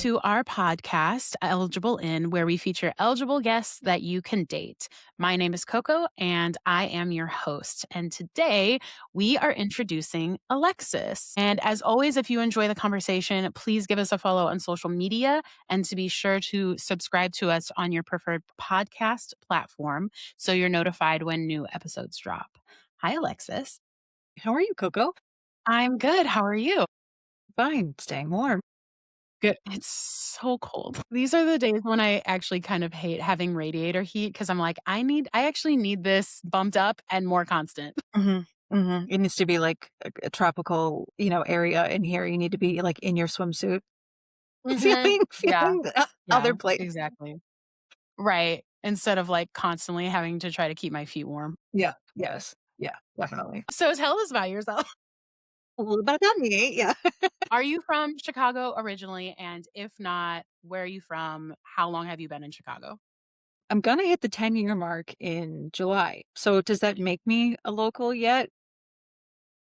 to our podcast, Eligible In, where we feature eligible guests that you can date. My name is Coco, and I am your host. And today we are introducing Alexis. And as always, if you enjoy the conversation, please give us a follow on social media and to be sure to subscribe to us on your preferred podcast platform so you're notified when new episodes drop. Hi, Alexis. How are you, Coco? I'm good. How are you? Fine, staying warm. Good. It's so cold. These are the days when I actually kind of hate having radiator heat because I'm like, I actually need this bumped up and more constant. It needs to be like a tropical, area in here. You need to be like in your swimsuit, Hmm. Yeah. feeling Yeah. other place. Exactly. Right. Instead of like constantly having to try to keep my feet warm. Yeah. Yes. Yeah. Definitely. So tell us about yourself. A little about that me. Yeah. Are you from Chicago originally? And if not, where are you from? How long have you been in Chicago? I'm gonna hit the 10-year mark in July. So does that make me a local yet?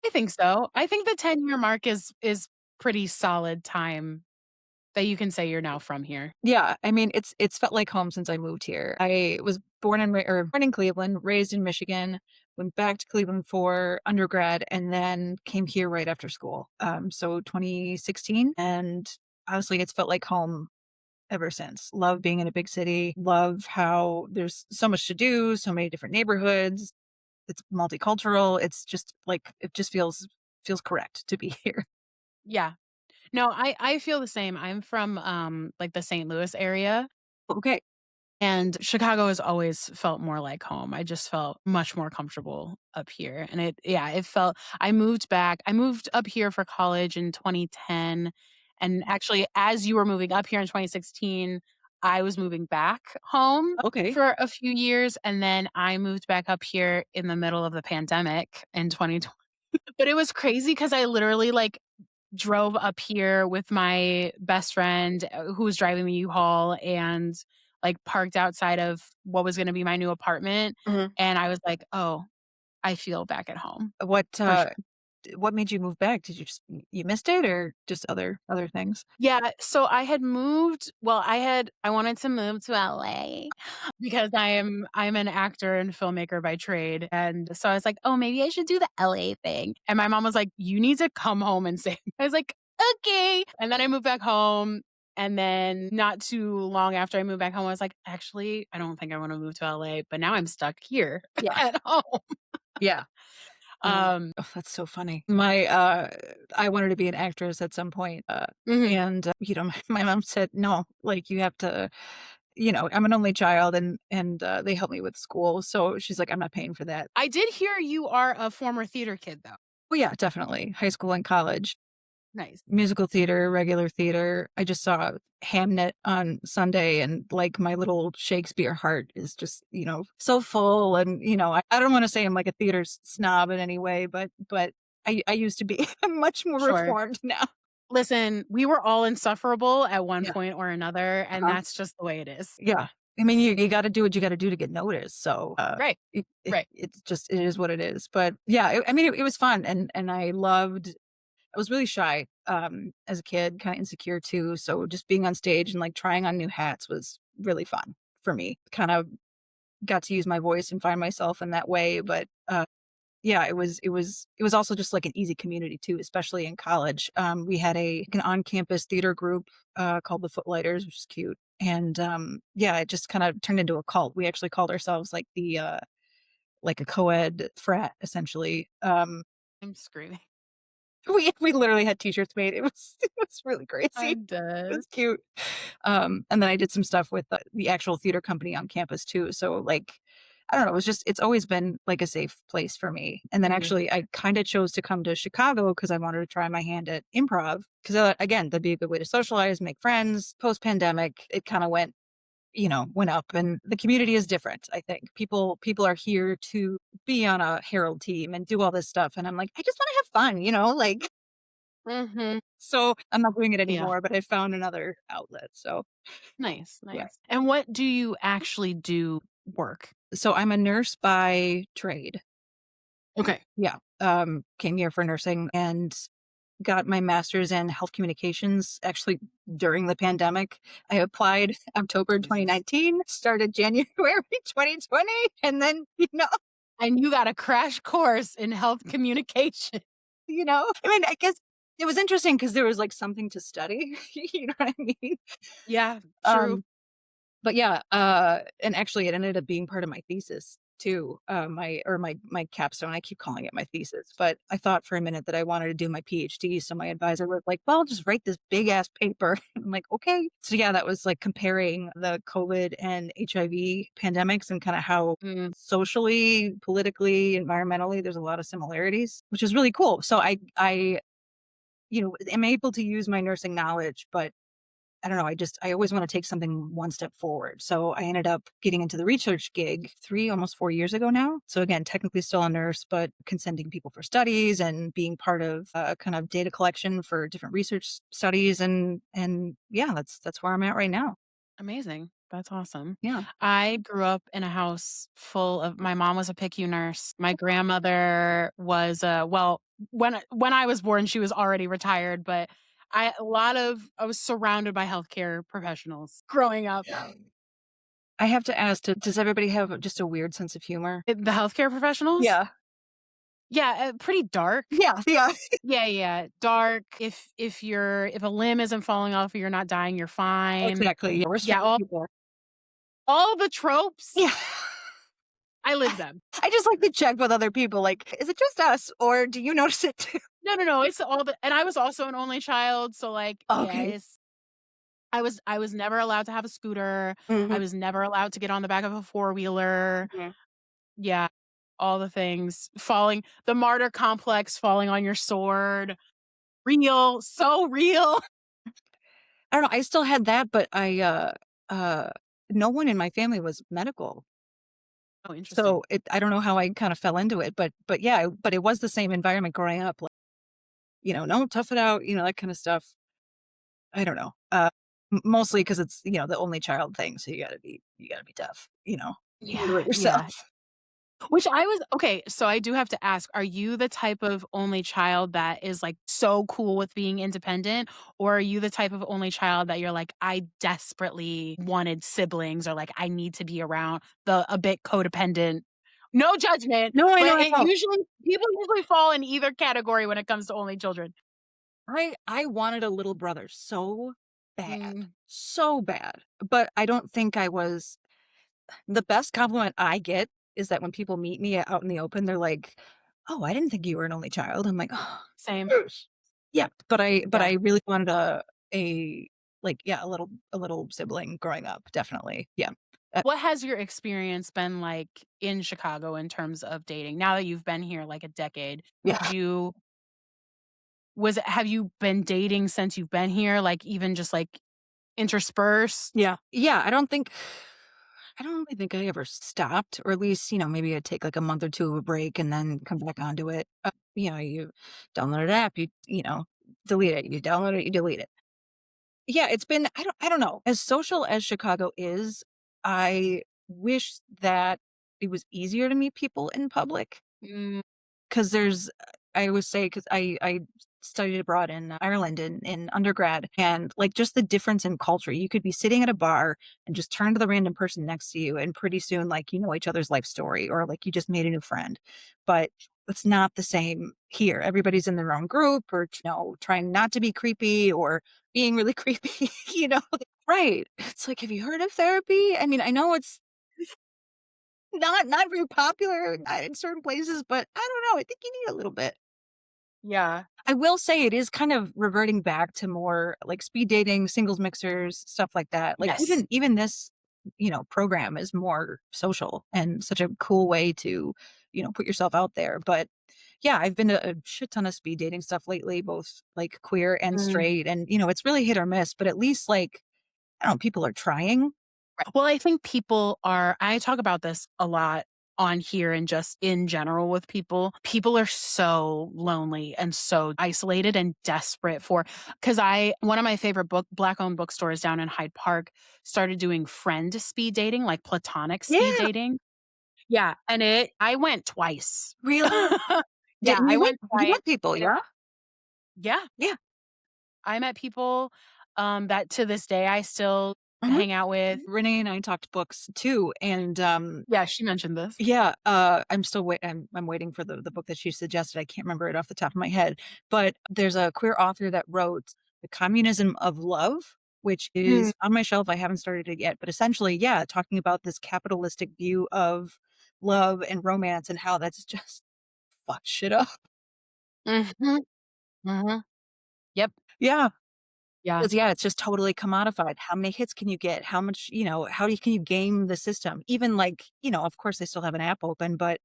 I think so. I think the 10-year mark is pretty solid time that you can say you're now from here. Yeah. I mean, it's felt like home since I moved here. I was born in Cleveland, raised in Michigan, went back to Cleveland for undergrad, and then came here right after school. So 2016, and honestly, it's felt like home ever since. Love being in a big city. Love how there's so much to do, so many different neighborhoods. It's multicultural. It's just like it just feels correct to be here. Yeah. No, I feel the same. I'm from, like, the St. Louis area, Okay. and Chicago has always felt more like home. I just felt much more comfortable up here, and it felt I moved up here for college in 2010, and actually, as you were moving up here in 2016, I was moving back home Okay. for a few years, and then I moved back up here in the middle of the pandemic in 2020. But it was crazy because I literally, like, drove up here with my best friend, who was driving the U-Haul and, like, parked outside of what was gonna be my new apartment, Mhm. and I was like, "Oh, I feel back at home." What For sure. what made you move back? Did you just you missed it or just other things? Yeah, so I had moved I wanted to move to LA because I'm an actor and filmmaker by trade, and so I was like, "Oh, maybe I should do the LA thing." And my mom was like, "You need to come home and save." I was like, "Okay." And then I moved back home, and then not too long after I moved back home, I was like, "Actually, I don't think I wanna move to LA," but now I'm stuck here Yeah. at home. Yeah. Um, Oh, that's so funny. I wanted to be an actress at some point, mhm. and, my mom said, "No, like, you have to." I'm an only child and they helped me with school, so she's like, "I'm not paying for that." I did hear you are a former theater kid, though. Well, yeah, definitely. High school and college. Nice. Musical theater, regular theater. I just saw Hamnet on Sunday, and, like, my little Shakespeare heart is just, so full, and, I don't wanna say I'm like a theater snob in any way, but I used to be. I'm much more Sure. reformed now. Listen, we were all insufferable at one Yeah. point or another, and uh that's just the way it is. Yeah. I mean, you gotta do what you gotta do to get noticed, so, Right, right. it is what it is, but, yeah, I mean, it was fun, and I was really shy, as a kid, kinda insecure too, so just being on stage and, like, trying on new hats was really fun for me. Kind of got to use my voice and find myself in that way, but, yeah, it was also just, like, an easy community too, especially in college. We had an on-campus theater group, called the Footlighters, which is cute, and, yeah, it just kinda turned into a cult. We actually called ourselves, like, like a co-ed frat, essentially. I'm screaming. We literally had T-shirts made. It was really crazy. I'm It dead. was cute. And then I did some stuff with the actual theater company on campus too. So, like, I don't know, it's always been like a safe place for me. And then Mhm. actually I kind of chose to come to Chicago because I wanted to try my hand at improv because again, that'd be a good way to socialize, make friends. Post-pandemic, it kind of went up, and the community is different. I think people are here to be on a Herald team and do all this stuff, and I'm like, I just want to have fun, like. Mhm. So I'm not doing it Yeah. anymore, but I found another outlet. So Nice, yeah. nice. And what do you actually do work? So I'm a nurse by trade. Okay. Yeah. Came here for nursing, and got my master's in health communications actually during the pandemic. I applied October Jesus. 2019, started January 2020, and then, And you got a crash course in health communication. I mean, I guess it was interesting because there was like something to study. You know what I mean? Yeah, true. Um, But yeah, and actually it ended up being part of my thesis too, my capstone. I keep calling it my thesis, but I thought for a minute that I wanted to do my PhD. So my advisor was like, "Well, just write this big ass paper." I'm like, "Okay." So yeah, that was like comparing the COVID and HIV pandemics and kind of how Mm, socially, politically, environmentally, there's a lot of similarities, which is really cool. So I am able to use my nursing knowledge, but I don't know, I always wanna take something one step forward. So I ended up getting into the research gig 3, almost 4 years ago now. So again, technically still a nurse, but consenting people for studies and being part of, kind of data collection for different research studies and yeah, that's where I'm at right now. amazing. That's awesome. Yeah. I grew up in a house full of my mom was a PICU nurse. My grandmother was well, when I was born, she was already retired, but I was surrounded by healthcare professionals growing up. I have to ask, does everybody have just a weird sense of humor? The healthcare professionals? Yeah. Yeah, pretty dark. Yeah, yeah. Yeah, yeah, dark. If a limb isn't falling off or you're not dying, you're fine. Exactly, yeah, we're Yeah, strange people. all the tropes, Yeah. I live them. I just like to check with other people, like, "Is it just us, or do you notice it too?" No, no, no, it's all the and I was also an only child, so, like, yeah, Okay. it's I was never allowed to have a scooter. I Mhm, was never allowed to get on the back of a four-wheeler. mhm. Yeah, all the things. The martyr complex, falling on your sword. Real, so real. I don't know, I still had that, but uh, no one in my family was medical. Oh, interesting. So, I don't know how I kinda fell into it, but yeah, but it was the same environment growing up, like, "No, tough it out," that kinda stuff. I don't know. Mostly because it's the only child thing, so you gotta be tough, Yeah, handle it yourself. yeah. Which I was okay, so I do have to ask, are you the type of only child that is, like, so cool with being independent, or are you the type of only child that you're like, "I desperately wanted siblings," or, like, "I need to be around a bit codependent?" No judgment, No, I know, but I know. people usually fall in either category when it comes to only children. I wanted a little brother Mm, so bad, but I don't think I was the best compliment I get is that when people meet me out in the open, they're like, "Oh, I didn't think you were an only child." I'm like, "Oh, same. yes." Yeah, but I Yeah. really wanted a like, yeah, a little sibling growing up, definitely. Yeah. What has your experience been like in Chicago in terms of dating? Now that you've been here, like, a decade, Yeah. did you Was it have you been dating since you've been here, like, even just, like, interspersed? Yeah. Yeah, I don't really think I ever stopped, or at least, maybe I'd take like a month or 2 of a break and then come back onto it. You download an app, delete it. You download it, you delete it. Yeah, it's been I don't know. As social as Chicago is, I wish that it was easier to meet people in public. Mm, 'Cause I always say 'cause I studied abroad in Ireland in undergrad, and, like, just the difference in culture. You could be sitting at a bar and just turn to the random person next to you, and pretty soon, like, you know each other's life story, or, like, you just made a new friend. But it's not the same here. Everybody's in their own group, or, trying not to be creepy or being really creepy, you know? Right. It's like, "Have you heard of therapy?" I mean, I know it's not very popular, in certain places, but I don't know, I think you need a little bit. yeah. I will say it is kind of reverting back to more like speed dating, singles mixers, stuff like that. Like Yes. even this, program is more social and such a cool way to, put yourself out there. But yeah, I've been to a shit ton of speed dating stuff lately, both like queer and Mm. straight. And, it's really hit or miss, but at least like, I don't know, people are trying. Right. Well, I think I talk about this a lot on here and just in general with people. People are so lonely and so isolated and desperate because one of my favorite black owned bookstores down in Hyde Park started doing friend speed dating, like platonic speed Yeah, dating. Yeah. I went twice. really. Yeah, I went You twice. met people, yeah? Yeah. Yeah. I met people, that to this day I still Mhm. hang out with. Renee and I talked books too, and, Yeah, she mentioned this. yeah, I'm still I'm waiting for the book that she suggested. I can't remember it off the top of my head, but there's a queer author that wrote The Communism of Love, which Mm, is on my shelf. I haven't started it yet, but essentially, yeah, talking about this capitalistic view of love and romance and how that's just fucked shit up. mhm, mhm. Yep. Yeah. Yeah. 'Cause, yeah, it's just totally commodified. How many hits can you get? How much, can you game the system? Even, like, of course, they still have an app open, but,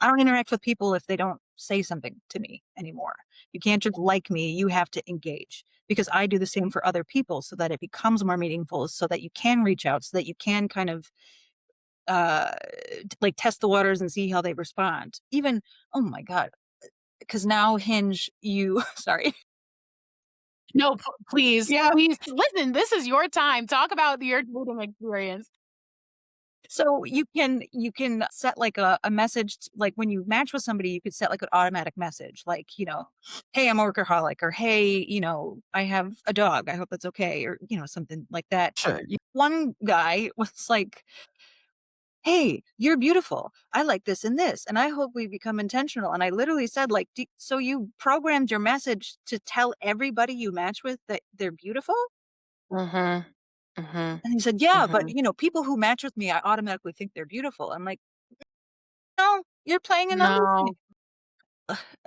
I don't interact with people if they don't say something to me anymore. You can't just like me, you have to engage, because I do the same for other people so that it becomes more meaningful, so that you can reach out, so that you can kind of, uh, like, test the waters and see how they respond. Even oh my god, because now Hinge, you sorry. No, please, Yeah. please listen, this is your time. Talk about your dating experience. So you can set like a message like when you match with somebody, you could set like an automatic message, like, "Hey, I'm a workaholic," or "Hey, I have a dog. I hope that's okay," or something like that. Sure. One guy was like, "Hey, you're beautiful. I like this and this, and I hope we become intentional." And I literally said, like, "So you programmed your message to tell everybody you match with that they're beautiful?" Mhm. Mhm. And he said, "Yeah, but Mhm. people who match with me, I automatically think they're beautiful." I'm like, "No, you're playing a numbers game." No.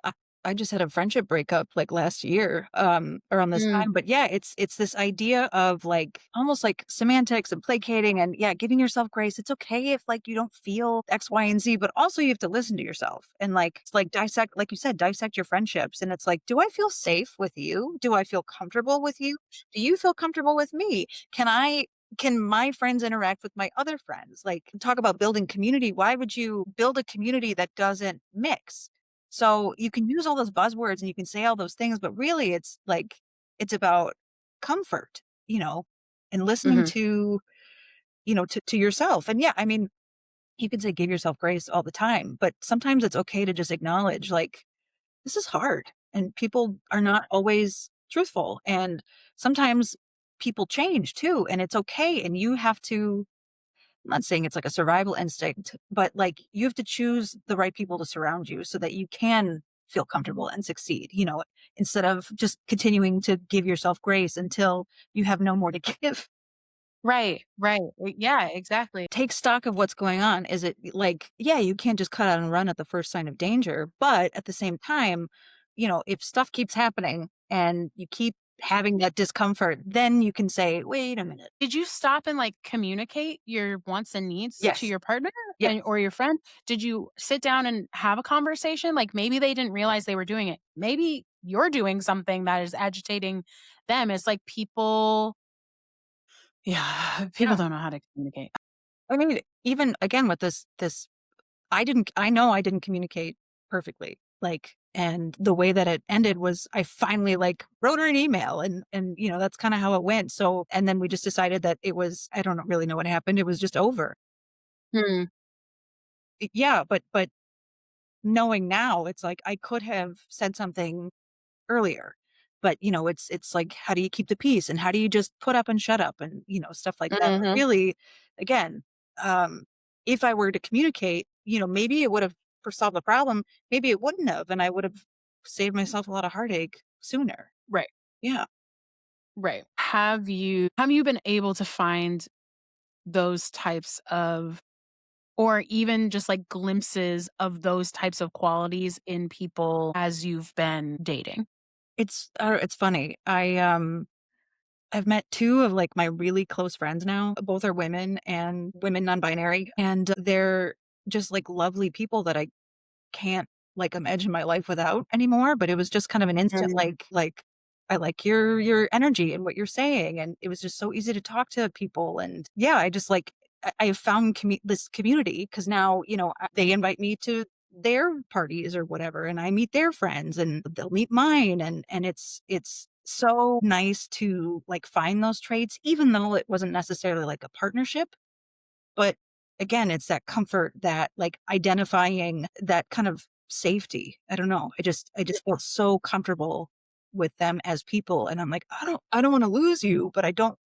I I just had a friendship breakup, like, last year, around this Mm. time, but yeah, it's this idea of, like, almost like semantics and placating and, yeah, giving yourself grace. It's okay if, like, you don't feel X, Y, and Z, but also you have to listen to yourself and, like, it's like dissect like you said, dissect your friendships, and it's like, "Do I feel safe with you? Do I feel comfortable with you? Do you feel comfortable with me? Can my friends interact with my other friends?" Like, talk about building community. Why would you build a community that doesn't mix? So you can use all those buzzwords and you can say all those things, but really it's like it's about comfort, and listening Mhm. to yourself. And yeah, I mean, you can say give yourself grace all the time, but sometimes it's okay to just acknowledge like this is hard and people are not always truthful and sometimes people change too and it's okay and you have to I'm not saying it's like a survival instinct, but like you have to choose the right people to surround you so that you can feel comfortable and succeed, instead of just continuing to give yourself grace until you have no more to give. Right, right. Yeah, exactly. Take stock of what's going on. Is it like, yeah, you can't just cut out and run at the first sign of danger, but at the same time, if stuff keeps happening and you keep having that discomfort, then you can say, wait a minute. Did you stop and, like, communicate your wants and needs to Yes. your partner Yes. or your friend? Did you sit down and have a conversation? Like, maybe they didn't realize they were doing it. Maybe you're doing something that is agitating them. It's like people yeah, people Yeah. don't know how to communicate. I mean, even again with this I know I didn't communicate perfectly, like, and the way that it ended was I finally, like, wrote her an email and, that's kinda how it went, so and then we just decided that it was I don't really know what happened, it was just over. Hmm. Yeah, but knowing now, it's like I could have said something earlier, but, it's like, how do you keep the peace, and how do you just put up and shut up and, stuff like that, but Mhm. really, again, um, if I were to communicate, maybe it would have solved the problem, maybe it wouldn't have, and I would have saved myself a lot of heartache sooner. Right, Yeah. right. Have you been able to find those types of or even just, like, glimpses of those types of qualities in people as you've been dating? It's funny. I've met 2 of, like, my really close friends now. Both are women and women non-binary, and they're just, like, lovely people that I can't, like, imagine my life without anymore, but it was just kind of an instant, Mm. I like your energy and what you're saying, and it was just so easy to talk to people, and yeah, I just, like I have found this community because now, they invite me to their parties or whatever, and I meet their friends, and they'll meet mine, and it's so nice to, like, find those traits even though it wasn't necessarily like a partnership. But again, it's that comfort, that, like, identifying that kind of safety. I don't know. I just felt so comfortable with them as people. And I'm like, I don't want to lose you, but I don't,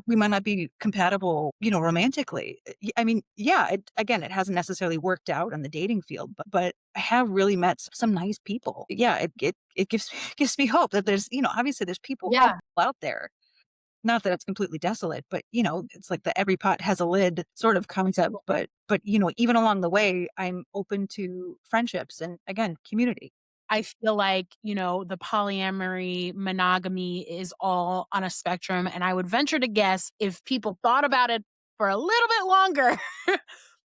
we might not be compatible, romantically. I mean, yeah, again, it hasn't necessarily worked out in the dating field, but I have really met some nice people. Yeah, it gives gives me hope that there's, obviously there's people Yeah. out there. Not that it's completely desolate, but, it's like the every pot has a lid sort of concept, but, even along the way, I'm open to friendships and, again, community. I feel like, the polyamory, monogamy is all on a spectrum, and I would venture to guess if people thought about it for a little bit longer,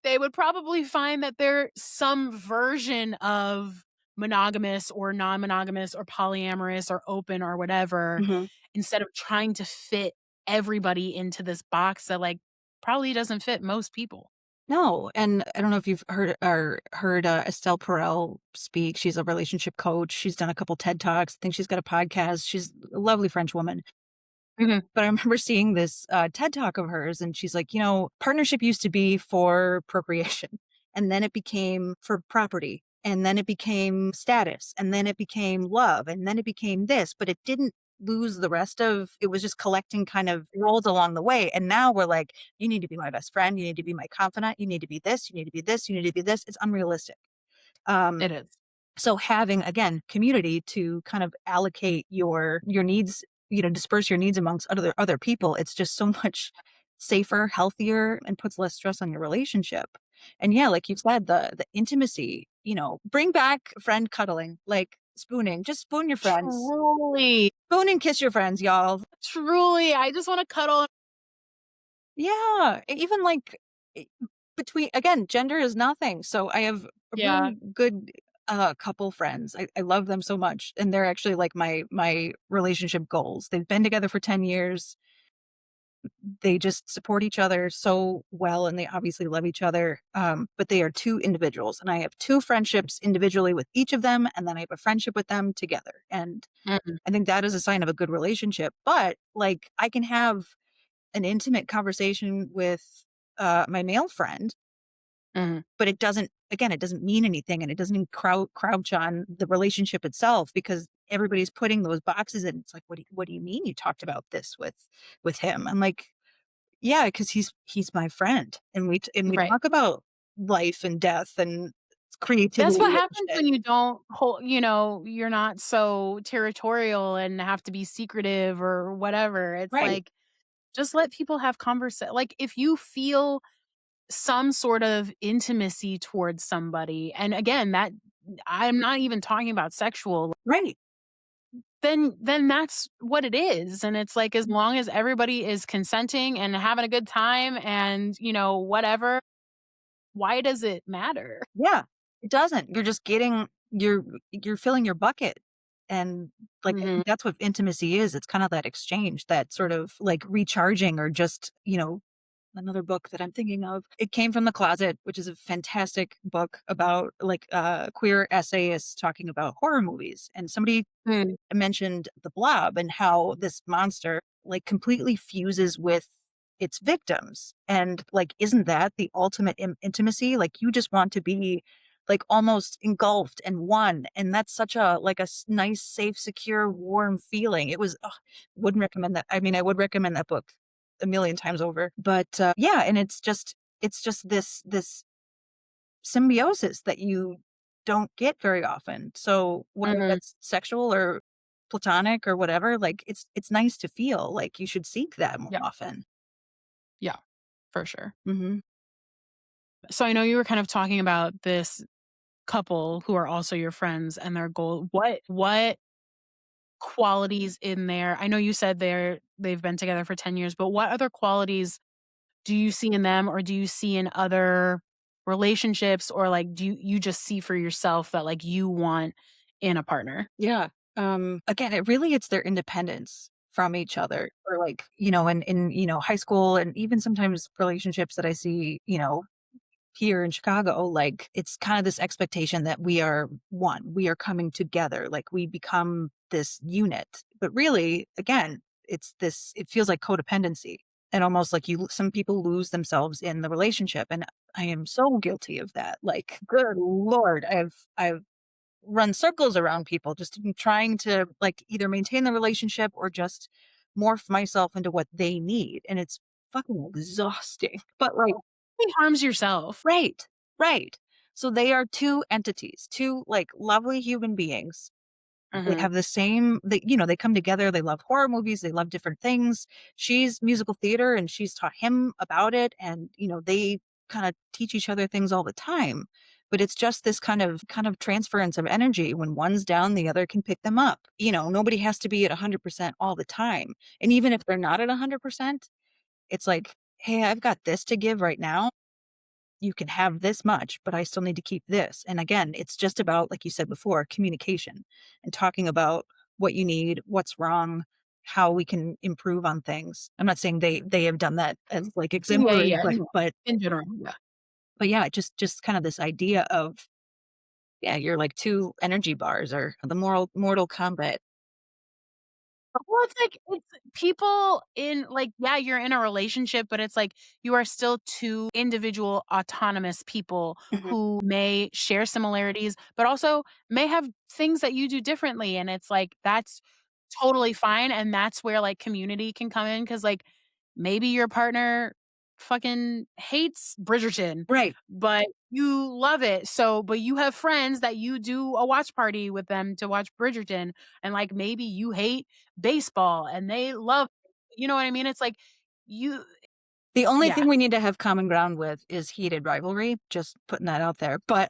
they would probably find that there's some version of monogamous or non-monogamous or polyamorous or open or whatever, Mhm. instead of trying to fit everybody into this box that, like, probably doesn't fit most people. No, and I don't know if you've heard Estelle Perel speak. She's a relationship coach. She's done a couple TED Talks. I think she's got a podcast. She's a lovely French woman. Mhm. But I remember seeing this, TED Talk of hers, and she's like, "Partnership used to be for procreation, and then it became for property, and then it became status, and then it became love, and then it became this, but it didn't lose the rest of it was just collecting kind of roles along the way, and now we're like, 'You need to be my best friend, you need to be my confidant, you need to be this, you need to be this, you need to be this.' It's unrealistic." Um It is. so having, again, community to kind of allocate your needs, disperse your needs amongst other people, it's just so much safer, healthier, and puts less stress on your relationship. And yeah, like you said, the intimacy, bring back friend cuddling, like spooning. Just spoon your friends. Truly, Spoon and kiss your friends, y'all. truly, I just wanna cuddle. Yeah. Even like e- between, again, gender is nothing. So I have a Yeah. really good couple friends. I love them so much. And they're actually like my relationship goals. They've been together for 10 years. They just support each other so well and they obviously love each other. But they are two individuals. And I have two friendships individually with each of them. And then I have a friendship with them together. And Mhm, I think that is a sign of a good relationship. But like I can have an intimate conversation with my male friend, mhm. but it doesn't mean anything and it doesn't crouch on the relationship itself because everybody's putting those boxes in. It's like, what do you mean you talked about this with him? I'm like, yeah, because he's my friend and we Right. talk about life and death and That's what creativity and happens shit. when you don't hold you're not so territorial and have to be secretive or whatever. It's Right. like, just let people have like, if you feel some sort of intimacy towards somebody, and again, that I'm not even talking about sexual, Right. then that's what it is, and it's like, as long as everybody is consenting and having a good time and, whatever, why does it matter? Yeah, it doesn't. You're just getting you're filling your bucket. And like I Mhm. think that's what intimacy is. It's kind of that exchange, that sort of like recharging or just, another book that I'm thinking of. It Came from the Closet, which is a fantastic book about like queer essayists talking about horror movies. And somebody Mm. mentioned The Blob and how this monster like completely fuses with its victims. And like, isn't that the ultimate intimacy? Like, you just want to be like almost engulfed and one. And that's such a like a nice, safe, secure, warm feeling. It was, ugh, wouldn't recommend that. I mean, I would recommend that book a million times over. But yeah, and it's just this symbiosis that you don't get very often. So whether Mhm. that's sexual or platonic or whatever, like it's nice to feel like you should seek that more Yeah. often. Yeah, for sure. Mhm. So I know you were kind of talking about this couple who are also your friends and their goal. What qualities in there? I know you said they've been together for 10 years, but what other qualities do you see in them, or do you see in other relationships, or like do you just see for yourself that like you want in a partner? Yeah. Again, it's their independence from each other or like, in high school and even sometimes relationships that I see, here in Chicago, like it's kind of this expectation that we are one, we are coming together, like we become this unit. But really, again, it feels like codependency and almost like some people lose themselves in the relationship. And I am so guilty of that. Like, good Lord, I've run circles around people, just in trying to like either maintain the relationship or just morph myself into what they need. And it's fucking exhausting. But like, It harms yourself. right, right. So they are two entities, two like lovely human beings. They Mhm. have the same they come together, they love horror movies, they love different things. She's musical theater and she's taught him about it and, they kinda teach each other things all the time. But it's just this kind of transference of energy. When one's down, the other can pick them up. Nobody has to be at 100% all the time. And even if they're not at 100%, it's like, "Hey, I've got this to give right now. You can have this much, but I still need to keep this." And again, it's just about, like you said before, communication and talking about what you need, what's wrong, how we can improve on things. I'm not saying they have done that as like Yeah, exemplary, yeah, but yeah. but In general, yeah. but yeah, just kind of this idea of yeah, you're like two energy bars or the mortal combat. Well, it's like it's people in like, yeah, you're in a relationship, but it's like you are still two individual autonomous people Mhm. who may share similarities, but also may have things that you do differently. And it's like that's totally fine. And that's where like community can come in because like maybe your partner fucking hates Bridgerton, Right. but you love it. So, but you have friends that you do a watch party with them to watch Bridgerton. And like maybe you hate baseball and they love you know what I mean? It's like you The only yeah. thing we need to have common ground with is heated rivalry. Just putting that out there. But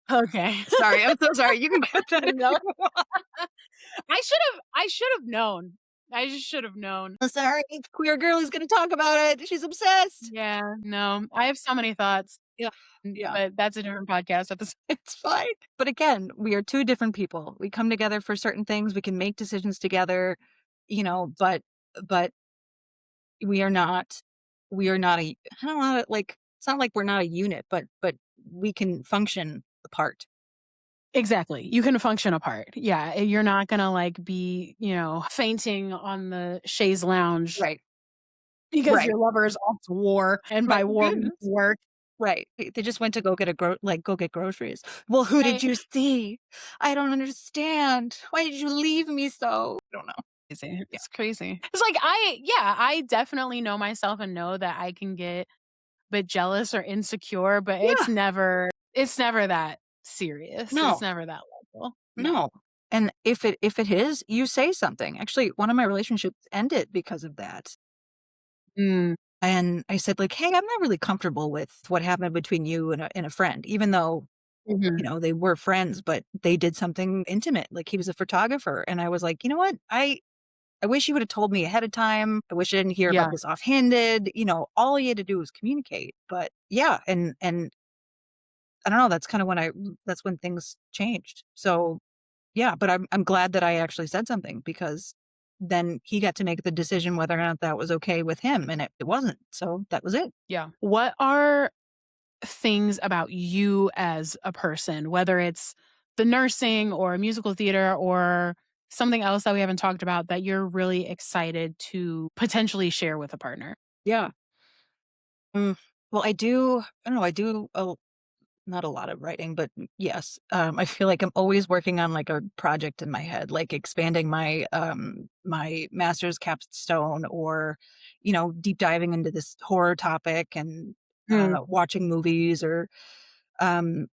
Okay. sorry, I'm so sorry. You can cut that if No, you want. I should have known. I just should have known. Sorry, queer girl is gonna talk about it. She's obsessed. Yeah, no. I have so many thoughts, Yeah, yeah, but that's a different podcast episode. it's fine. But again, we are two different people. We come together for certain things. We can make decisions together, but we are not. We are not a. I don't know. Like it's not like we're not a unit, but we can function apart. Exactly. You can function apart. Yeah, you're not gonna like be, fainting on the chaise lounge Right. because Right. your lover is off to war, and Right. by war means Goodness. work. Right. They just went to go get go get groceries. Well, who did Right. you see? I don't understand. Why did you leave me so? I don't know. Crazy. Yeah. It's crazy. It's like I definitely know myself and know that I can get a bit jealous or insecure, but Yeah. it's never that serious. It's No. never that level. No. No. And if it is, you say something. Actually, one of my relationships ended because of that. Mm, And I said like, "Hey, I'm not really comfortable with what happened between you and a friend, even though, mhm. they were friends, but they did something intimate. Like he was a photographer." And I was like, "You know what? I wish you would have told me ahead of time. I wish I didn't hear about Yeah. this offhanded. All you had to do was communicate." But yeah, and I don't know, that's when things changed. So yeah, but I'm glad that I actually said something because then he got to make the decision whether or not that was okay with him, and it wasn't. So that was it. Yeah. What are things about you as a person, whether it's the nursing or musical theater or something else that we haven't talked about that you're really excited to potentially share with a partner? Yeah. Mm. Well, I don't know, I do not a lot of writing, but yes, I feel like I'm always working on like a project in my head, like expanding my master's capstone or, deep diving into this horror topic and Mm. watching movies or um,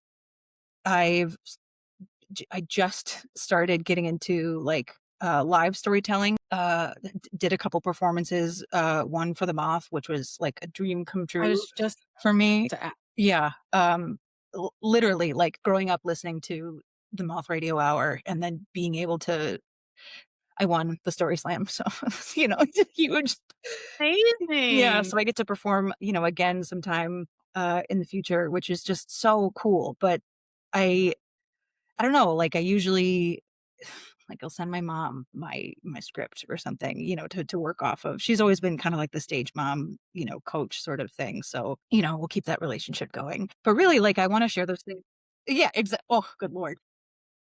I've I just started getting into like live storytelling. Did a couple performances. One for the Moth, which was like a dream come I true was just for me. to Yeah. Literally, like growing up listening to the Moth Radio Hour and then being able to. I won the Story Slam, so it's a huge. Yeah, amazing. so I get to perform, again sometime in the future, which is just so cool. But I I don't know, like, I usually like, I'll send my mom my script or something, to work off of. She's always been kinda like the stage mom, coach sort of thing, so, we'll keep that relationship going. But really, like, I wanna share those things. Yeah, oh, good lord.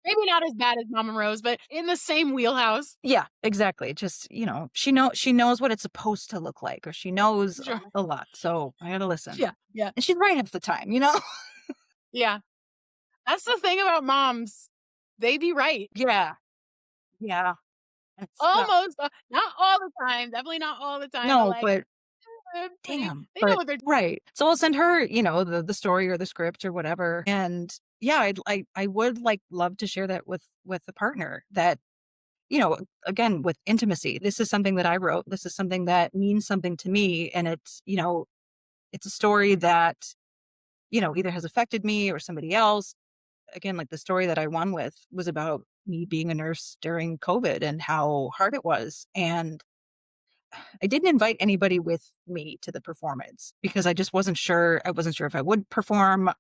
Maybe not as bad as Mama Rose, but in the same wheelhouse. Yeah, exactly, just, she knows what it's supposed to look like, or she knows Sure. a lot, so I gotta listen. Yeah. Yeah. And she's right half the time, you know? Yeah. That's the thing about moms. They be right. Yeah, yeah, it's Almost, not all the time, definitely not all the time, but, no, like, but they damn, they know but what they're right. So I'll send her, the story or the script or whatever, and yeah, I would, like, love to share that with a partner that, again, with intimacy. This is something that I wrote. This is something that means something to me, and it's a story that, either has affected me or somebody else. Again, like, the story that I won with was about me being a nurse during COVID and how hard it was, and I didn't invite anybody with me to the performance because I just wasn't sure. I wasn't sure if I would perform.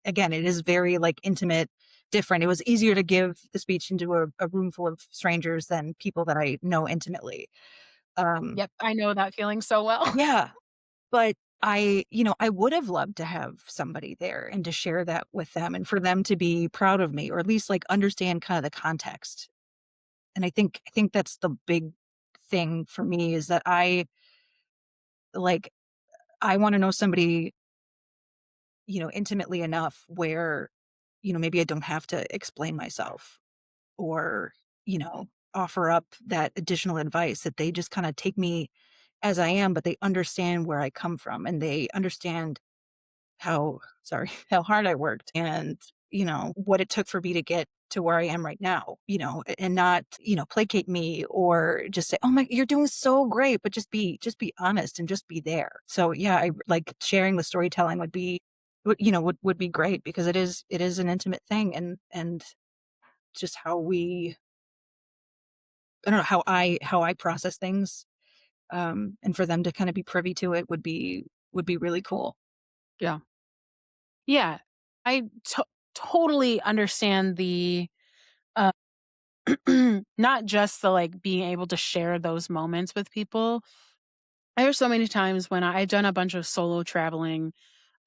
Again, it is very, like, intimate, different. It was easier to give the speech into a room full of strangers than people that I know intimately. Um, Yep, I know that feeling so well. yeah, but I would have loved to have somebody there and to share that with them and for them to be proud of me or at least, like, understand kind of the context. And I think that's the big thing for me is that like, I wanna know somebody, intimately enough where, maybe I don't have to explain myself or, offer up that additional advice that they just kinda take me as I am, but they understand where I come from and they understand how sorry, how hard I worked and, what it took for me to get to where I am right now, and not, placate me or just say, "Oh my, you're doing so great," but just be honest and just be there. So yeah, I like sharing the storytelling would be great because it is an intimate thing and just how we I don't know how I process things and for them to kind of be privy to it would be really cool. Yeah. Yeah. I totally understand the, uh, not just the, like, being able to share those moments with people. There's so many times when I've done a bunch of solo traveling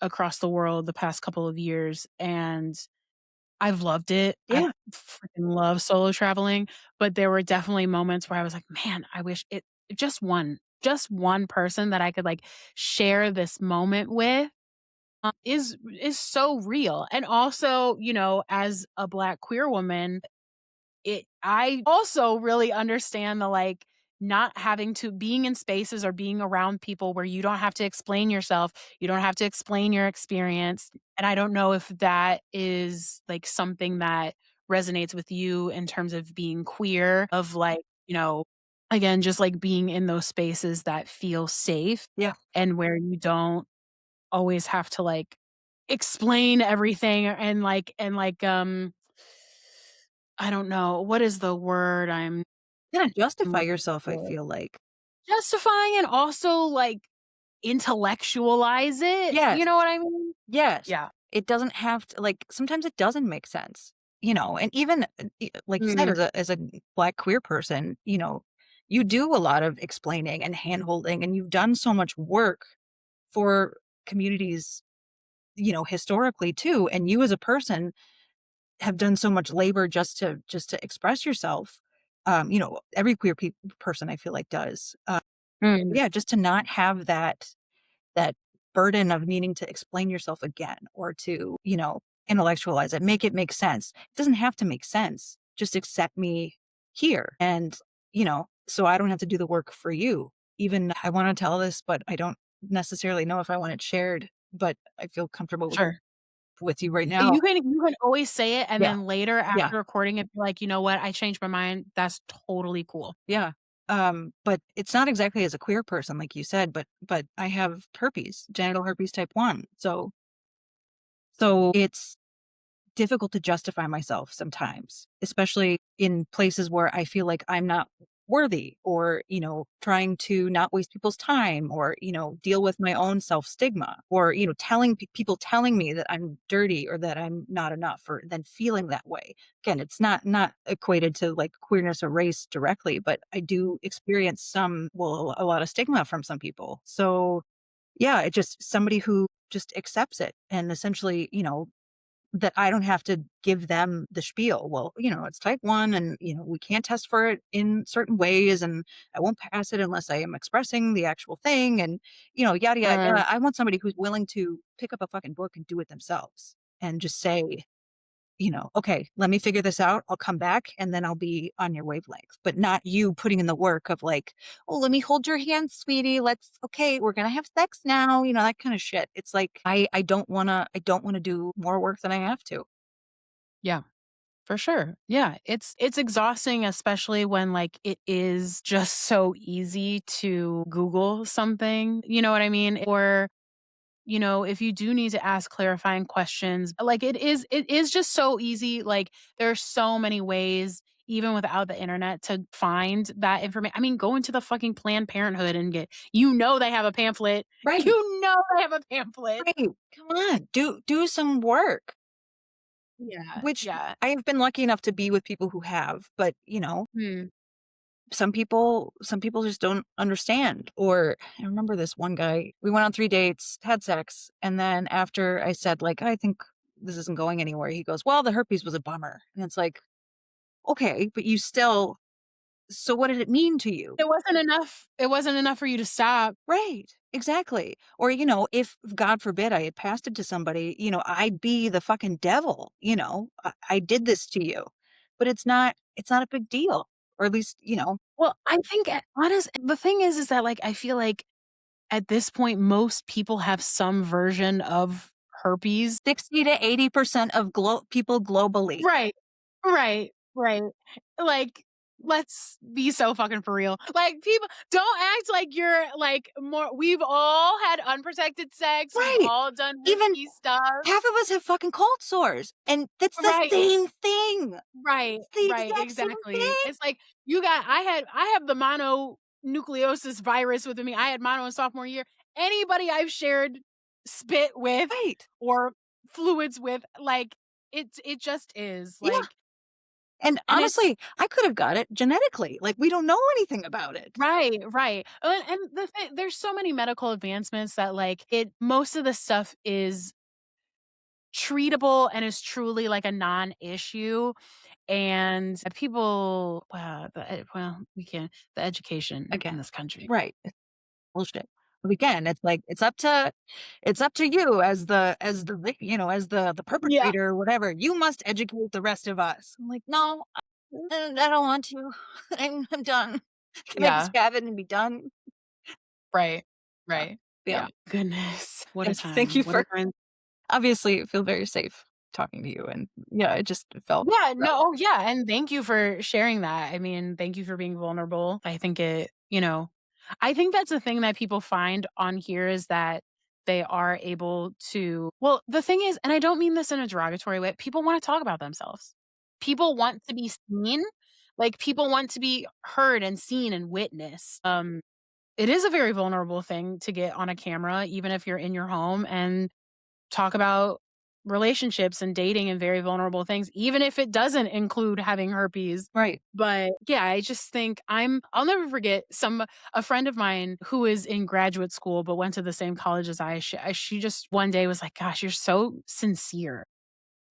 across the world the past couple of years, and I've loved it. I Yeah. freaking love solo traveling, but there were definitely moments where I was like, "Man, I wish it just one person that I could, like, share this moment with, is so real." And also, as a Black queer woman, I also really understand the, like, not having to being in spaces or being around people where you don't have to explain yourself, you don't have to explain your experience, and I don't know if that is, like, something that resonates with you in terms of being queer, of, like, again, just, like, being in those spaces that feel safe Yeah. and where you don't always have to, like, explain everything I don't know, what is the word I'm Kinda justify looking yourself, I for? feel like. Justifying and also, like, intellectualize it, Yes. you know what I mean? Yes. Yeah. It doesn't have to like, sometimes it doesn't make sense, and even, like you said, Mm, as a Black queer person, you do a lot of explaining and handholding, and you've done so much work for communities, historically too, and you as a person have done so much labor just to express yourself. Every queer person I feel like does. mm, Yeah, just to not have that burden of needing to explain yourself again or to, intellectualize it, make it make sense. It doesn't have to make sense. Just accept me here. And, so I don't have to do the work for you. Even I want to tell this, but I don't necessarily know if I want it shared, but I feel comfortable sure. with you right now. You can always say it, and Yeah. then later Yeah. after recording it, be like, "You know what? I changed my mind." That's totally cool. Yeah. But it's not exactly as a queer person, like you said, but I have herpes, genital herpes type 1. So it's difficult to justify myself sometimes, especially in places where I feel like I'm not worthy or, trying to not waste people's time or, deal with my own self stigma or, telling people telling me that I'm dirty or that I'm not enough or then feeling that way. Again, it's not equated to like queerness or race directly, but I do experience a lot of stigma from some people. So yeah, it just somebody who just accepts it and essentially, that I don't have to give them the spiel. Well, it's type 1 and, we can't test for it in certain ways and I won't pass it unless I am expressing the actual thing and, yada, yada, Mm, yada. I want somebody who's willing to pick up a fucking book and do it themselves and just say, okay, let me figure this out. I'll come back and then I'll be on your wavelength, but not you putting in the work of like, oh, let me hold your hand, sweetie. Okay, we're going to have sex now. That kind of shit. It's like, I don't want to do more work than I have to. Yeah. For sure. Yeah, it's exhausting, especially when like it is just so easy to Google something, you know what I mean? Or, if you do need to ask clarifying questions, like it is just so easy. Like there's so many ways even without the internet to find that information. I mean, go into the fucking Planned Parenthood and they have a pamphlet. Right. They have a pamphlet. Right. Come on. Do some work, Yeah. which Yeah. I have been lucky enough to be with people who have, but Hmm. some people just don't understand. Or I remember this one guy, we went on 3 dates, had sex, and then after I said like, I think this isn't going anywhere, he goes, well, the herpes was a bummer. And it's like, okay, but you still, so what did it mean to you? It wasn't enough for you to stop. Right. Exactly. Or, if God forbid I had passed it to somebody, I'd be the fucking devil, I did this to you. But it's not a big deal. Or at least, Well, I think the thing is that, like, I feel like at this point, most people have some version of herpes. 60 to 80% of people globally. Right. Right. Right. Like, let's be so fucking for real. Like, people don't act like you're like more. We've all had unprotected sex. We've Right. all done Even risky stuff. half of us have fucking cold sores, and that's the Right. same thing. Right, It's the right, exact same exactly. thing. It's like I have the mononucleosis virus within me. I had mono in sophomore year. Anybody I've shared spit with Right. or fluids with, like, it just is, Yeah. like, And and it's honestly, I could have got it genetically. Like, we don't know anything about it. right, right. And there's so many medical advancements that, like, most of the stuff is treatable and is truly like a non-issue. And people, we can the education in Again. this country. Right. It's bullshit. But again, it's like it's up to you as the Yeah. perpetrator or whatever. You must educate the rest of us. I'm like, no, I don't want to. I'm done. Can I just Yeah. have it and be done? Right. Yeah. Right. Yeah. Yeah. Goodness. What a Thank time. you What a for time. obviously feel very safe talking to you, and yeah, it just felt Yeah, rough. no, oh, yeah, and thank you for sharing that. I mean, thank you for being vulnerable. I think that's the thing that people find on here is that they are able to well, the thing is, and I don't mean this in a derogatory way, people wanna talk about themselves. People want to be seen, like, people want to be heard and seen and witnessed. It is a very vulnerable thing to get on a camera, even if you're in your home and talk about relationships and dating and very vulnerable things, even if it doesn't include having herpes. Right. But yeah, I just think I'll never forget a friend of mine who is in graduate school but went to the same college as I. She just one day was like, "Gosh, you're so sincere."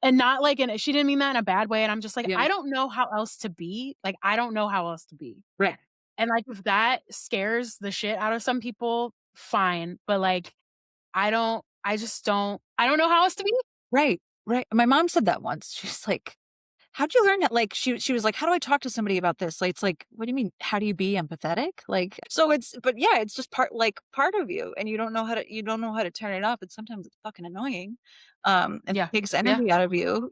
And not like she didn't mean that in a bad way. And I'm just like, Yeah. I don't know how else to be. Like, I don't know how else to be. Right. And like, if that scares the shit out of some people, fine. But like, I don't know how else to be. Right. Right. My mom said that once. She's like, how'd you learn that? Like, she was like, how do I talk to somebody about this? Like, it's like, what do you mean? How do you be empathetic? Like, so but yeah, it's just part of you, and you don't know how to turn it off. And sometimes it's fucking annoying. And Yeah. takes Yeah. energy out of you,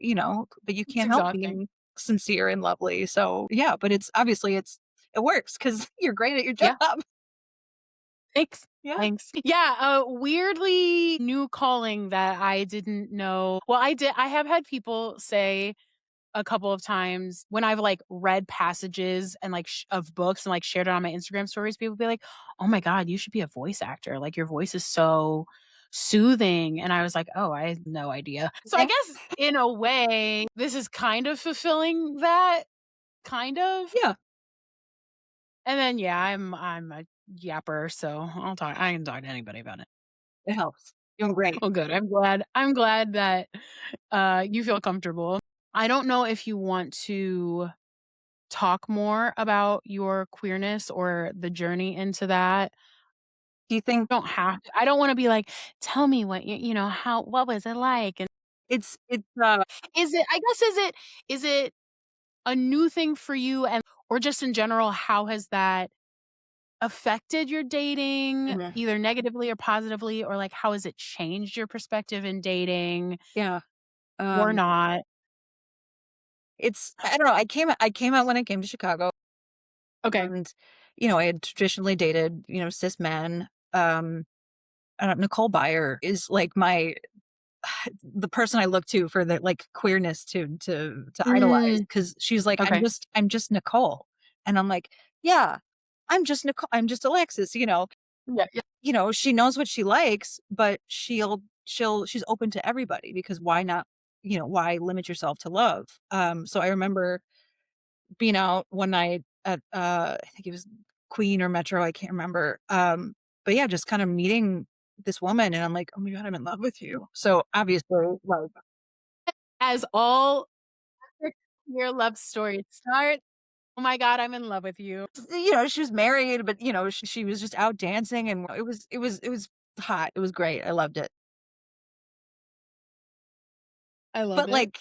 but you It's can't help exhausting. being sincere and lovely. So yeah, but it's obviously it works because you're great at your Yeah. job. Thanks. Yeah. Thanks. Yeah, a weirdly new calling that I didn't know. Well, I have had people say a couple of times when I've, like, read passages and, like, of books and, like, shared it on my Instagram stories, people be like, "Oh my god, you should be a voice actor. Like, your voice is so soothing." And I was like, "Oh, I had no idea." So I Yeah. guess in a way, this is kind of fulfilling that, kind of. Yeah. And then, yeah, I'm a yapper, so I can talk to anybody about it. It helps. Doing great. Well, good. I'm glad that, you feel comfortable. I don't know if you want to talk more about your queerness or the journey into that. Do you think Don't have to. I don't wanna be like, "Tell me what how what was it like?" It's Is it a new thing for you, and or just in general, how has that affected your dating, mhm, either negatively or positively, or, like, how has it changed your perspective in dating yeah, or um, not? I don't know, I came out when I came to Chicago, Okay. and, I had traditionally dated, cis men, Nicole Byer is, like, the person I look to for the, like, queerness to idolize Mm, because she's like, okay. I'm just Nicole." And I'm like, "Yeah, I'm just Alexis," you know? Yeah, yeah. She knows what she likes, but she's open to everybody because why not, why limit yourself to love? So I remember being out one night at, I think it was Queen or Metro, I can't remember, but yeah, just kind of meeting this woman, and I'm like, "Oh my god, I'm in love with you." So, obviously, like, As all your love stories start, "Oh my god, I'm in love with you." she was married, but, she was just out dancing, and it was hot, it was great, I loved it. I love But, it. like,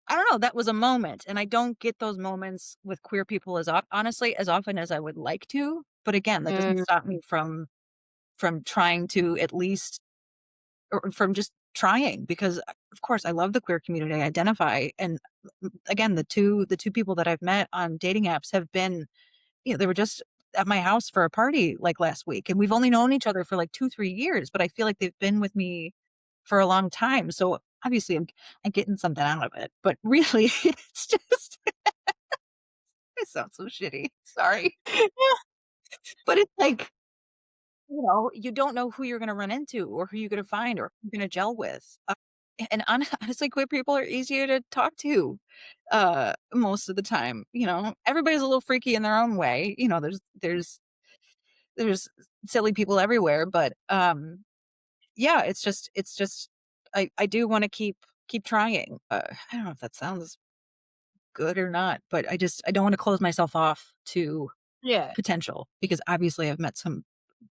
I don't know, that was a moment, and I don't get those moments with queer people honestly, as often as I would like to, but again, that doesn't Mm, stop me from trying to at least or from just trying because, of course, I love the queer community, I identify, and, again, the two people that I've met on dating apps have been they were just at my house for a party, like, last week, and we've only known each other for, like, 2, 3 years, but I feel like they've been with me for a long time, so, obviously, I'm getting something out of it, but really, it's just it sounds so shitty, sorry, but it's like, you don't know who you're gonna run into or who you're gonna find or who you're gonna gel with, and honestly, queer people are easier to talk to, most of the time, everybody's a little freaky in their own way, there's silly people everywhere, but, yeah, it's just I do wanna keep trying. I don't know if that sounds good or not, but I don't wanna close myself off to yeah. potential because obviously I've met some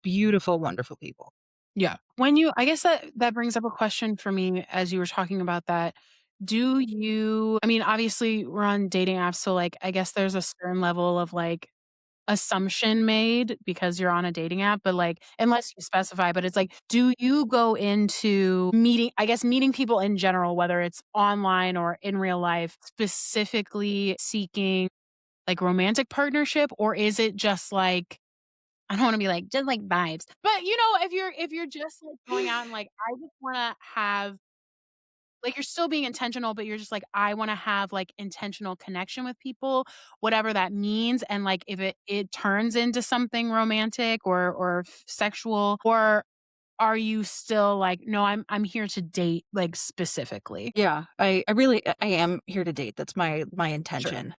beautiful, wonderful people. Yeah. When you I guess that brings up a question for me as you were talking about that. Do you I mean, obviously, we're on dating apps, so, like, I guess there's a certain level of, like, assumption made because you're on a dating app, but, like, unless you specify, but it's like, do you go into meeting people in general, whether it's online or in real life, specifically seeking, like, romantic partnership, or is it just, like I don't wanna be like, just like vibes. But, if you're just, like, going out and, like, I just wanna have like, you're still being intentional, but you're just like, I wanna have, like, intentional connection with people, whatever that means, and, like, if it turns into something romantic or sexual, or are you still like, "No, I'm here to date," like, specifically? Yeah, I really I am here to date, that's my Sure. intention.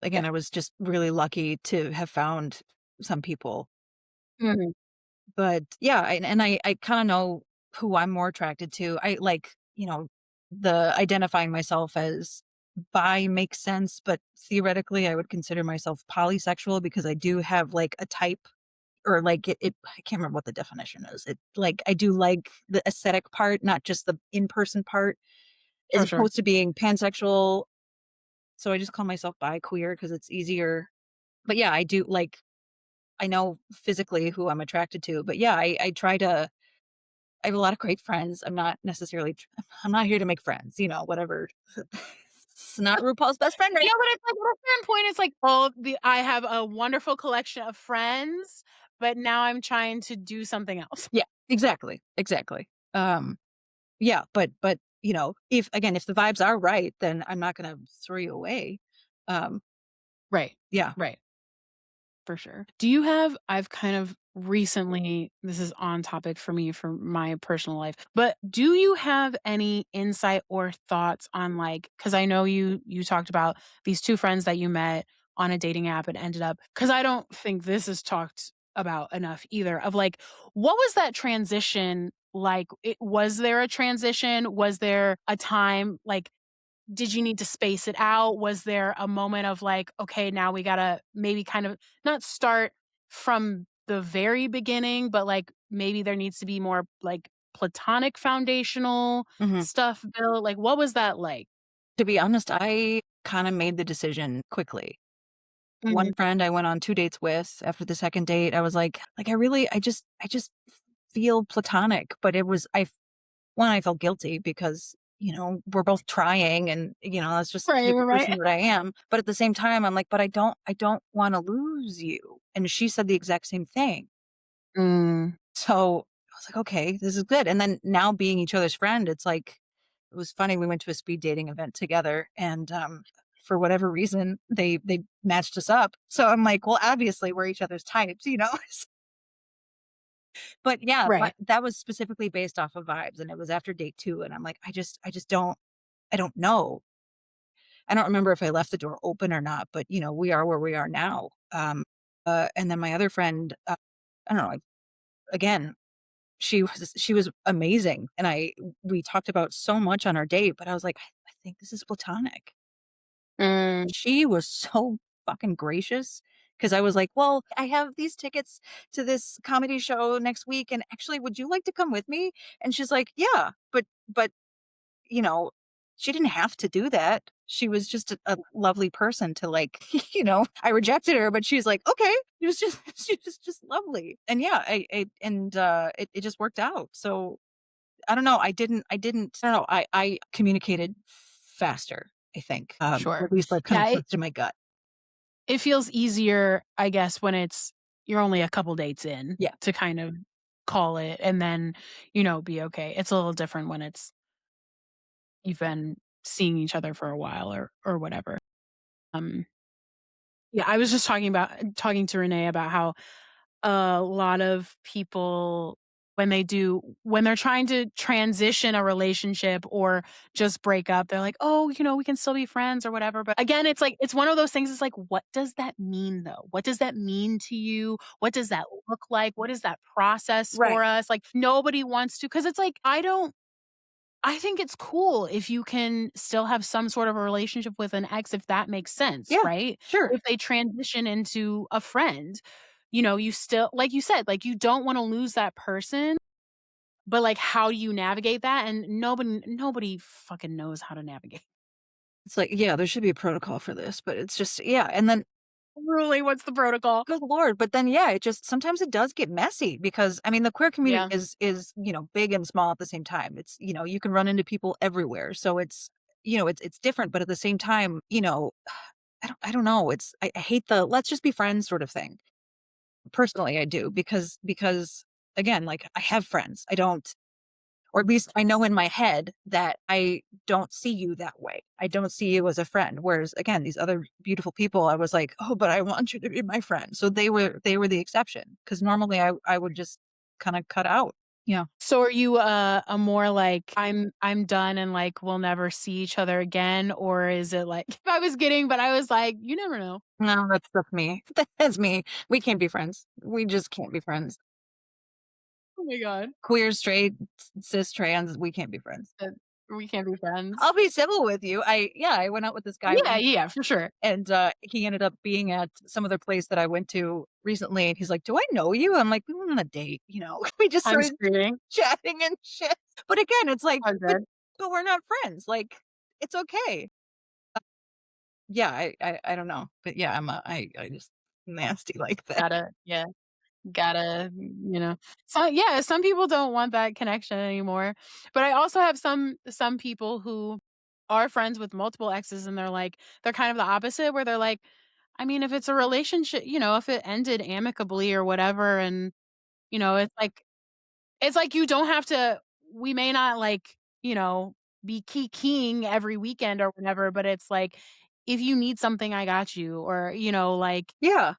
Again, Yeah. I was just really lucky to have found some people. Mhm. But yeah, I kinda know who I'm more attracted to. I like, the identifying myself as bi makes sense, but theoretically, I would consider myself polysexual because I do have, like, a type or, like, I can't remember what the definition is. I do like the aesthetic part, not just the in-person part, as Sure, sure. opposed to being pansexual, so I just call myself bi-queer because it's easier. But yeah, I know physically who I'm attracted to, but yeah, I try to I have a lot of great friends. I'm not here to make friends, whatever. It's not RuPaul's Best Friend right. But it's like at a certain point, it's like, oh, I have a wonderful collection of friends, but now I'm trying to do something else. Yeah, exactly, exactly. Yeah, but, if the vibes are right, then I'm not gonna throw you away. Um, Right. yeah. Right. For sure. Do you have I've kind of recently this is on topic for me for my personal life, but do you have any insight or thoughts on, like, cuz I know you talked about these two friends that you met on a dating app and ended up cuz I don't think this is talked about enough either of, like, what was that transition like? Was there a transition? Was there a time, like, did you need to space it out? Was there a moment of like, okay, now we gotta maybe kind of not start from the very beginning, but like maybe there needs to be more like platonic foundational Mhm. stuff built? Like, what was that like? To be honest, I kinda made the decision quickly. Mhm. One friend I went on 2 dates with, after the 2nd date, I was like, I just feel platonic, but it was I 1, I felt guilty because, we're both trying and, that's just the Right, type of right. person that I am, but at the same time, I'm like, "But I don't wanna lose you," and she said the exact same thing. Mm, So, I was like, "Okay, this is good," and then now being each other's friend, it's like it was funny, we went to a speed dating event together, and, for whatever reason, they matched us up, so I'm like, "Well, obviously, we're each other's types," you know? But yeah, right. that was specifically based off of vibes, and it was after date 2, and I'm like, I just don't know. I don't remember if I left the door open or not, but, we are where we are now. And then my other friend, I don't know, again, she was amazing, and we talked about so much on our date, but I was like, I think this is platonic." Mm, She was so fucking gracious because I was like, "Well, I have these tickets to this comedy show next week, and actually, would you like to come with me?" And she's like, "Yeah, but, you know, she didn't have to do that. She was just a lovely person to like, I rejected her, but she's like, "Okay." It was just she was just lovely. And yeah, it just worked out. So, I don't know, I don't know, I communicated faster, I think. Or sure. at least I kinda Yeah, trusted my gut. it feels easier, I guess, when you're only a couple dates in Yeah. to kind of call it and then, be okay. It's a little different when it's you've been seeing each other for a while or whatever. Um, yeah, I was just talking to Renee about how a lot of people when they're trying to transition a relationship or just break up, they're like, "Oh, we can still be friends or whatever." But again, it's like it's one of those things, it's like, what does that mean though? What does that mean to you? What does that look like? What is that process for Right. us? Like nobody wants to cuz it's like I think it's cool if you can still have some sort of a relationship with an ex if that makes sense, Yeah. right? Sure. If they transition into a friend, you still like you said, like, you don't wanna lose that person, but, like, how do you navigate that? And nobody fucking knows how to navigate. It's like, yeah, there should be a protocol for this, but it's just yeah, and then Really, what's the protocol? good lord, but then, yeah, it just sometimes it does get messy because, I mean, the queer community Yeah, is, big and small at the same time. It's, you can run into people everywhere, so it's different, but at the same time, I don't know, I hate the "let's just be friends" sort of thing. Personally, I do because, again, like, I have friends. I don't or at least I know in my head that I don't see you that way. I don't see you as a friend. Whereas again, these other beautiful people, I was like, "Oh, but I want you to be my friend." So they were the exception because normally I would just kind of cut out. Yeah. so are you a more like, I'm done and, like, we'll never see each other again, or is it like if I was kidding, but I was like, "You never know." No, that's me. That's me. We can't be friends. We just can't be friends. Oh my god. Queer, straight, cis, trans, we can't be friends. That we can't be friends. I'll be civil with you. I went out with this guy Yeah, once. yeah, for sure. And, he ended up being at some other place that I went to recently, and he's like, "Do I know you?" I'm like, "We went on a date," you know? We just I'm started screaming. chatting and shit. But again, it's like, All but good. but we're not friends, like, it's okay. Yeah, I don't know. But yeah, I just nasty like that. Gotta yeah, gotta, yeah, some people don't want that connection anymore. But I also have some people who are friends with multiple exes and they're kind of the opposite where they're like, I mean, if it's a relationship, if it ended amicably or whatever and, it's like you don't have to we may not you know, be keying every weekend or whatever, but it's like, if you need something, I got you or, Yeah,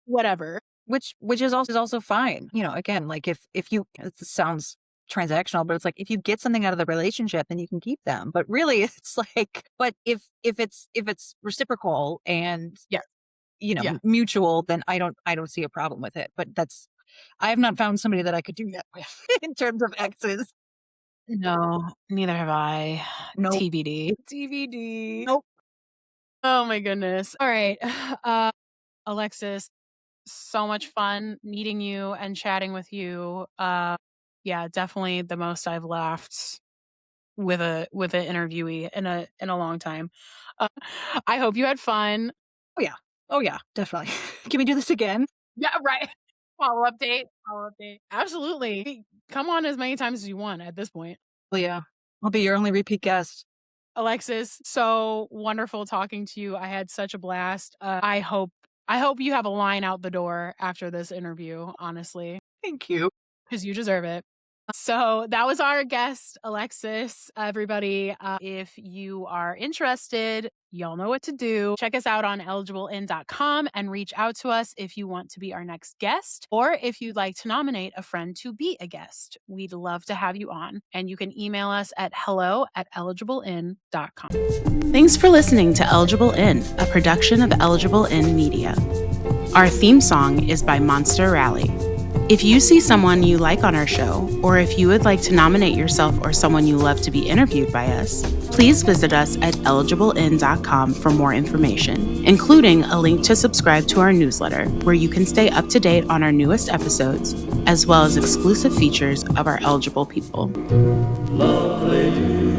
whatever. which is also fine. Again, like, if you it sounds transactional, but it's like, if you get something out of the relationship, then you can keep them. But really, it's like but if it's reciprocal and Yeah, yeah. mutual, then I don't see a problem with it, but I have not found somebody that I could do that with in terms of exes. No, neither have I. Nope. TBD. TBD. Nope. Oh my goodness. All right. Alexis, so much fun meeting you and chatting with you. Yeah, definitely the most I've laughed with an interviewee in a long time. Uh, I hope you had fun. Oh, yeah. Oh, yeah, definitely. Can we do this again? Yeah, right. Follow-up date, follow-up date. Absolutely. Come on as many times as you want at this point. Well, yeah. I'll be your only repeat guest. Alexis, so wonderful talking to you. I had such a blast. I hope you have a line out the door after this interview, honestly, Thank you. because you deserve it. So that was our guest, Alexis. Everybody, if you are interested, y'all know what to do. Check us out on eligibleit.com and reach out to us if you want to be our next guest or if you'd like to nominate a friend to be a guest. We'd love to have you on. And you can email us at hello@eligibleit.com. Thanks for listening to Eligible In, a production of Eligible In Media. Our theme song is by Monster Rally. If you see someone you like on our show, or if you would like to nominate yourself or someone you love to be interviewed by us, please visit us at eligibleit.com for more information, including a link to subscribe to our newsletter, where you can stay up to date on our newest episodes, as well as exclusive features of our eligible people. Lovely.